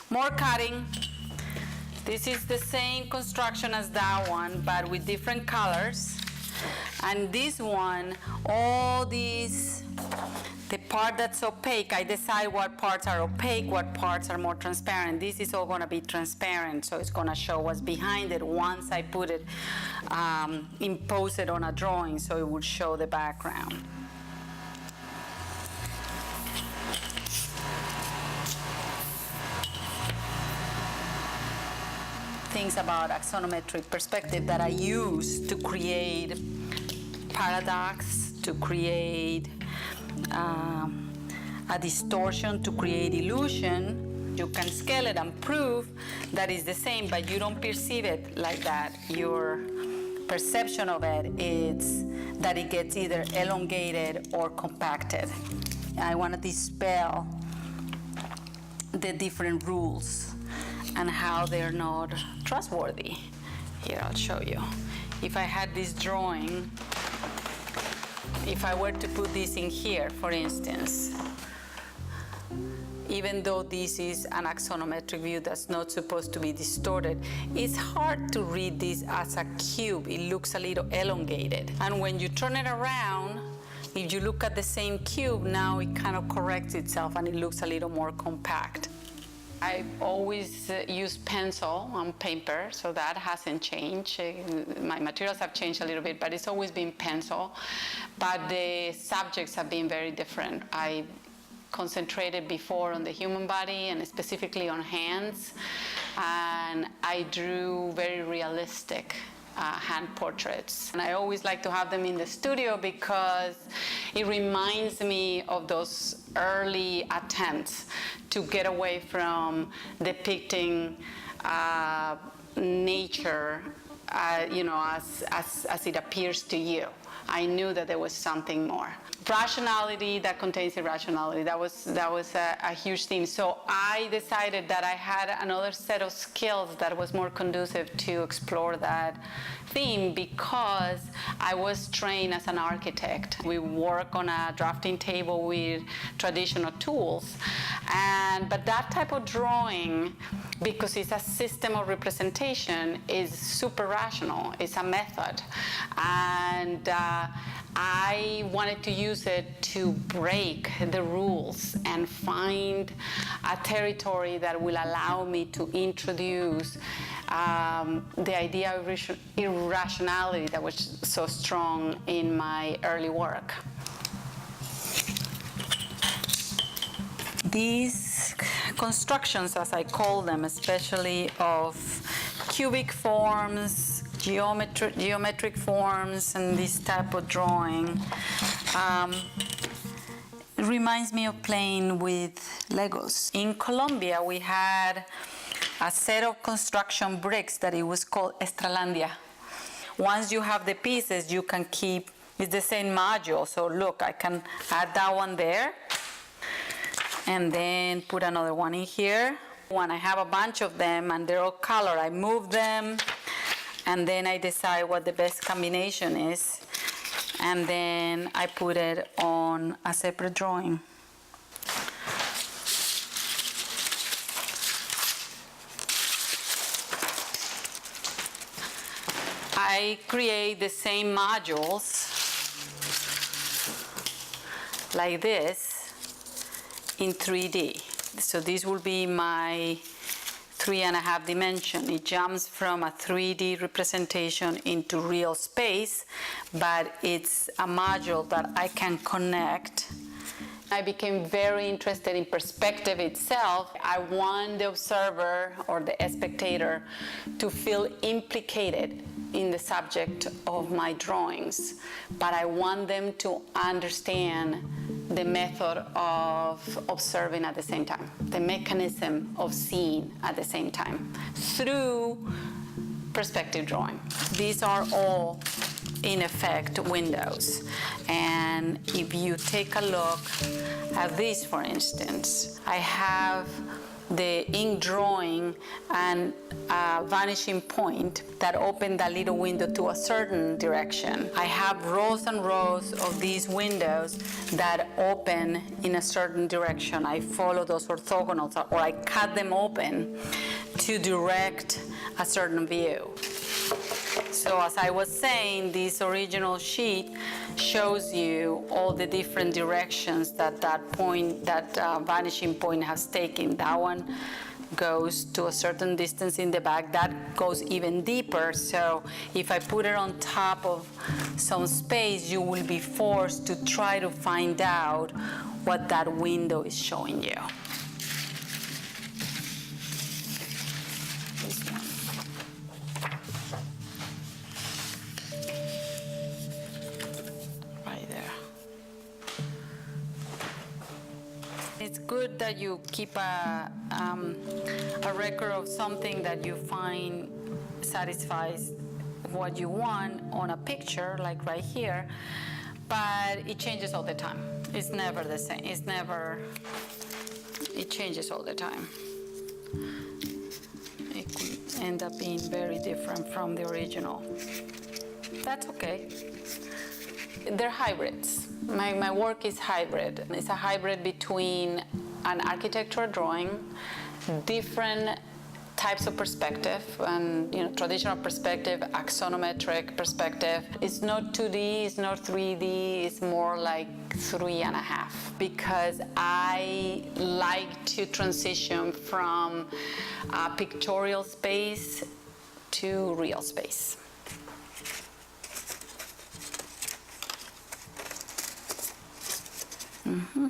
More cutting. This is the same construction as that one, but with different colors. And this one, all these, the part that's opaque, I decide what parts are opaque, what parts are more transparent. This is all gonna be transparent, so it's gonna show what's behind it once I put it, impose it on a drawing, so it would show the background. Things about axonometric perspective that I use to create paradox, to create a distortion, to create illusion. You can scale it and prove that it's the same, but you don't perceive it like that. Your perception of it is that it gets either elongated or compacted. I want to dispel the different rules and how they're not trustworthy. Here, I'll show you. If I had this drawing, if I were to put this in here, for instance, even though this is an axonometric view that's not supposed to be distorted, it's hard to read this as a cube. It looks a little elongated. And when you turn it around, if you look at the same cube, now it kind of corrects itself and it looks a little more compact. I always use pencil on paper, so that hasn't changed. My materials have changed a little bit, but it's always been pencil. But the subjects have been very different. I concentrated before on the human body and specifically on hands, and I drew very realistic hand portraits. And I always like to have them in the studio because it reminds me of those early attempts to get away from depicting nature, as it appears to you. I knew that there was something more. Rationality that contains irrationality, that was a huge theme. So I decided that I had another set of skills that was more conducive to explore that theme because I was trained as an architect. We work on a drafting table with traditional tools, but that type of drawing, because it's a system of representation, is super rational. It's a method, and I wanted to use it to break the rules and find a territory that will allow me to introduce the idea of irrationality that was so strong in my early work. These constructions, as I call them, especially of cubic forms, geometric forms, and this type of drawing, it reminds me of playing with Legos. In Colombia, we had a set of construction bricks that it was called Estralandia. Once you have the pieces, you can keep, it's the same module. So look, I can add that one there and then put another one in here. When I have a bunch of them and they're all colored, I move them and then I decide what the best combination is, and then I put it on a separate drawing. I create the same modules like this in 3D. So this will be my 3.5 dimension. It jumps from a 3D representation into real space, but it's a module that I can connect. I became very interested in perspective itself. I want the observer or the spectator to feel implicated in the subject of my drawings, but I want them to understand the method of observing at the same time, the mechanism of seeing at the same time through perspective drawing. These are all, in effect, windows. And if you take a look at this, for instance, I have the ink drawing and vanishing point that open that little window to a certain direction. I have rows and rows of these windows that open in a certain direction. I follow those orthogonals, or I cut them open to direct a certain view. So as I was saying, this original sheet shows you all the different directions that vanishing point has taken. That one goes to a certain distance in the back. That goes even deeper. So if I put it on top of some space, you will be forced to try to find out what that window is showing you. It's good that you keep a record of something that you find satisfies what you want on a picture, like right here, but it changes all the time. It's never the same. It changes all the time. It could end up being very different from the original. That's okay. They're hybrids. My work is hybrid. It's a hybrid between an architectural drawing, different types of perspective, and traditional perspective, axonometric perspective. It's not 2D, it's not 3D, it's more like 3.5, because I like to transition from pictorial space to real space. Mm-hmm.